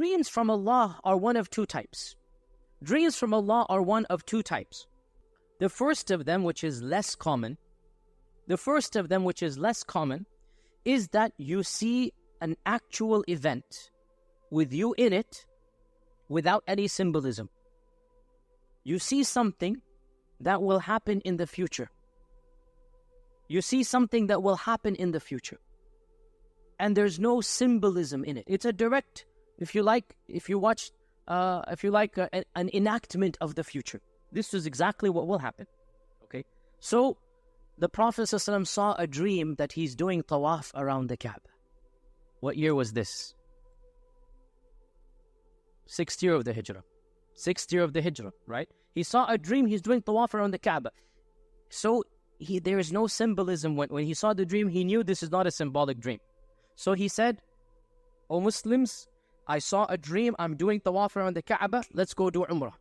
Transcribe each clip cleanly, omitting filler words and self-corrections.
dreams from Allah are one of two types. Dreams from Allah are one of two types. The first of them, which is less common, is that you see an actual event with you in it without any symbolism. You see something that will happen in the future. You see something that will happen in the future. And there's no symbolism in it. It's a direct, an enactment of the future. This is exactly what will happen. Okay? So, the Prophet ﷺ saw a dream that he's doing tawaf around the Kaaba. What year was this? 6th year of the Hijrah. 6th year of the Hijrah, right? He saw a dream, he's doing tawaf around the Kaaba. So, there is no symbolism. When he saw the dream, he knew this is not a symbolic dream. So he said, "O Muslims, I saw a dream, I'm doing tawaf around the Kaaba, let's go do Umrah."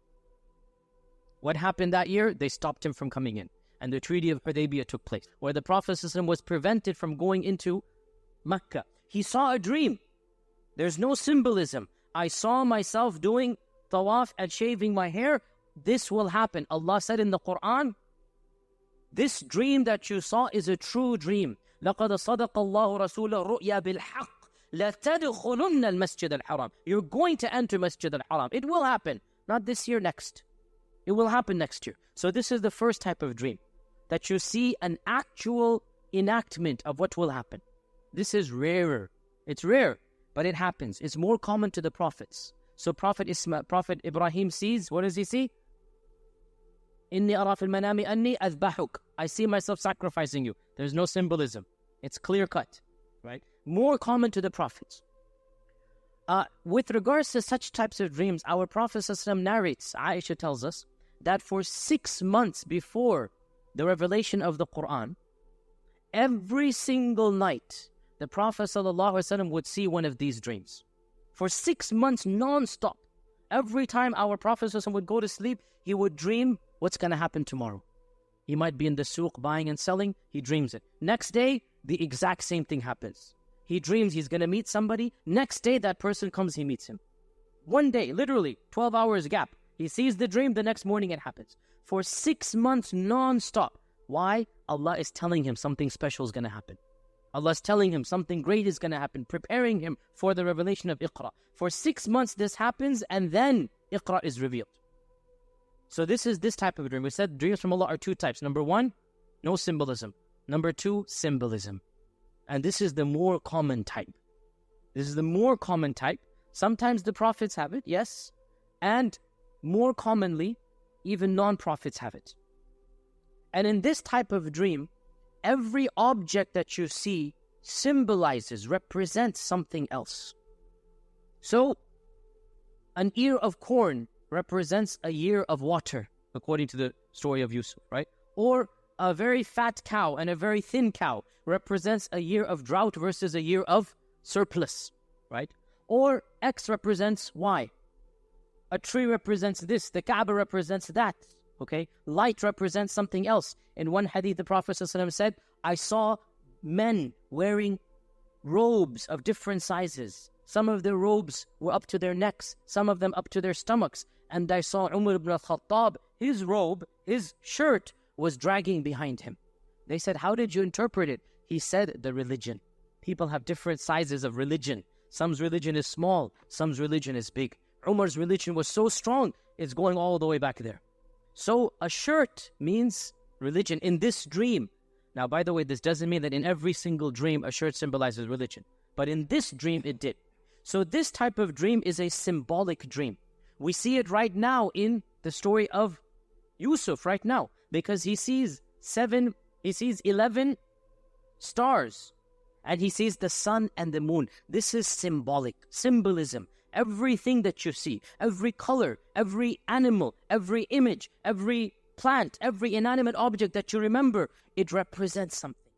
What happened that year? They stopped him from coming in. And the Treaty of Hudaybiyah took place, where the Prophet ﷺ was prevented from going into Mecca. He saw a dream. There's no symbolism. I saw myself doing tawaf and shaving my hair. This will happen. Allah said in the Quran, this dream that you saw is a true dream. لَقَدْ صَدَقَ اللَّهُ رَسُولَهُ رُؤْيَا بِالْحَقِّ لَتَدْخُلُنَّ الْمَسْجِدَ الْحَرَامِ. You're going to enter Masjid al-Haram. It will happen. Not this year, next. It will happen next year. So this is the first type of dream, that you see an actual enactment of what will happen. This is rarer. It's rare, but it happens. It's more common to the prophets. So Prophet Ibrahim sees, what does he see? إِنِّي أَرَى فِي الْمَنَامِ أَنِّي أَذْبَحُكَ. I see myself sacrificing you. There's no symbolism. It's clear cut, right? More common to the prophets. With regards to such types of dreams, our Prophet ﷺ narrates, Aisha tells us, that for 6 months before the revelation of the Quran, every single night, the Prophet ﷺ would see one of these dreams. For 6 months non-stop. Every time our Prophet ﷺ would go to sleep, he would dream what's going to happen tomorrow. He might be in the souk buying and selling, he dreams it. Next day, the exact same thing happens. He dreams he's going to meet somebody. Next day, that person comes, he meets him. One day, literally, 12 hours gap. He sees the dream, the next morning it happens. For 6 months non-stop. Why? Allah is telling him something special is going to happen. Allah is telling him something great is going to happen, preparing him for the revelation of Iqra. For 6 months this happens, and then Iqra is revealed. So this is this type of dream. We said dreams from Allah are two types. Number one, no symbolism. Number two, symbolism. And this is the more common type. This is the more common type. Sometimes the prophets have it, yes. And more commonly, even non-prophets have it. And in this type of dream, every object that you see symbolizes, represents something else. So, an ear of corn represents a year of water, according to the story of Yusuf, right? Or a very fat cow and a very thin cow represents a year of drought versus a year of surplus, right? Or X represents Y. A tree represents this, the Kaaba represents that, okay? Light represents something else. In one hadith, the Prophet ﷺ said, I saw men wearing robes of different sizes. Some of their robes were up to their necks, some of them up to their stomachs. And I saw Umar ibn al-Khattab, his robe, his shirt was dragging behind him. They said, how did you interpret it? He said, the religion. People have different sizes of religion. Some's religion is small, some's religion is big. Umar's religion was so strong, it's going all the way back there. So a shirt means religion in this dream. Now, by the way, this doesn't mean that in every single dream a shirt symbolizes religion. But in this dream, it did. So this type of dream is a symbolic dream. We see it right now in the story of Yusuf right now. Because he sees 11 stars. And he sees the sun and the moon. This is symbolic, symbolism. Everything that you see, every color, every animal, every image, every plant, every inanimate object that you remember, it represents something.